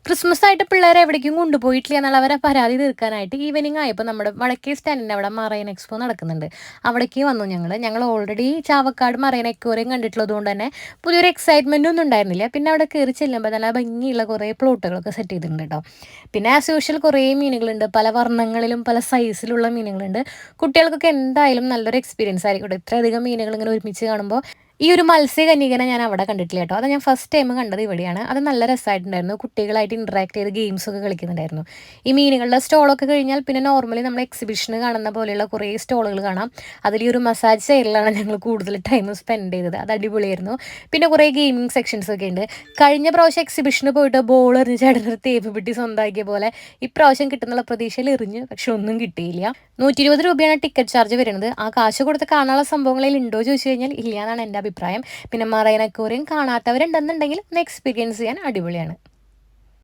Christmas ആയിട്ട് പിള്ളേരെ എവിടേക്കും കൊണ്ടുപോയിട്ടില്ല എന്നുള്ള അവരെ പരാതി തീർക്കാനായിട്ട് ഈവനിങ് ആയപ്പോൾ നമ്മുടെ വടക്കേ സ്റ്റാൻഡിൻ്റെ അവിടെ മറൈൻ എക്സ്പോ നടക്കുന്നുണ്ട്. അവിടേക്ക് വന്നു ഞങ്ങൾ ഓൾറെഡി ചാവക്കാട് മറൈൻ എക്വോറിയം കണ്ടിട്ടുള്ളത് കൊണ്ട് തന്നെ പുതിയൊരു എക്സൈറ്റ്മെൻ്റ് ഒന്നും ഉണ്ടായിരുന്നില്ല. പിന്നെ അവിടെ കയറി ചെല്ലുമ്പോൾ നല്ല ഭംഗിയുള്ള കുറേ പ്ലോട്ടുകളൊക്കെ സെറ്റ് ചെയ്തിട്ടുണ്ട് കേട്ടോ. പിന്നെ ആസ് യൂഷ്വൽ കുറേ മീനുകളുണ്ട്, പല വർണ്ണങ്ങളിലും പല സൈസിലുള്ള മീനുകളുണ്ട്. കുട്ടികൾക്കൊക്കെ എന്തായാലും നല്ലൊരു എക്സ്പീരിയൻസ് ആയിരിക്കും. ഇത്രയധികം മീനുകൾ ഇങ്ങനെ ഒരുമിച്ച് കാണുമ്പോൾ ഈ ഒരു മത്സ്യകന്യകനെ ഞാൻ അവിടെ കണ്ടിട്ടില്ല കേട്ടോ. അത് ഞാൻ ഫസ്റ്റ് ടൈം കണ്ടത് ഇവിടെയാണ്. അത് നല്ല രസമായിട്ടുണ്ടായിരുന്നു. കുട്ടികളായിട്ട് ഇൻട്രാക്ട് ചെയ്ത് ഗെയിംസൊക്കെ കളിക്കുന്നുണ്ടായിരുന്നു. ഈ മീനുകളുടെ സ്റ്റോളൊക്കെ കഴിഞ്ഞാൽ പിന്നെ നോർമലി നമ്മൾ എക്സിബിഷന് കാണുന്ന പോലെയുള്ള കുറേ സ്റ്റോളുകൾ കാണാം. അതിൽ ഈ ഒരു മസാജ് ചെയറിലാണ് ഞങ്ങൾ കൂടുതൽ ടൈം സ്പെൻഡ് ചെയ്തത്. അത് അടിപൊളിയായിരുന്നു. പിന്നെ കുറേ ഗെയിമിംഗ് സെക്ഷൻസ് ഒക്കെ ഉണ്ട്. കഴിഞ്ഞ പ്രാവശ്യം എക്സിബിഷന് പോയിട്ട് ബോൾ എറിഞ്ഞ് ചേട്ടനൊരു തേപ്പ് പെട്ടി സ്വന്തമാക്കിയ പോലെ ഇപ്രാവശ്യം കിട്ടുന്നുള്ള പ്രതീക്ഷയിൽ എറിഞ്ഞ്, പക്ഷെ ഒന്നും കിട്ടിയില്ല. 120 രൂപയാണ് ടിക്കറ്റ് ചാർജ് വരുന്നത്. ആ കാശ് കൊടുത്ത് കാണാനുള്ള സംഭവങ്ങളിൽ ഉണ്ടോ ചോദിച്ചു കഴിഞ്ഞാൽ ഇല്ല എന്നാണ് എൻ്റെ അഭിപ്രായം. പിന്നെ മറൈൻ അക്വേറിയം കാണാത്തവരുണ്ടെന്നുണ്ടെങ്കിൽ ഒന്ന് എക്സ്പീരിയൻസ് ചെയ്യാൻ അടിപൊളിയാണ്.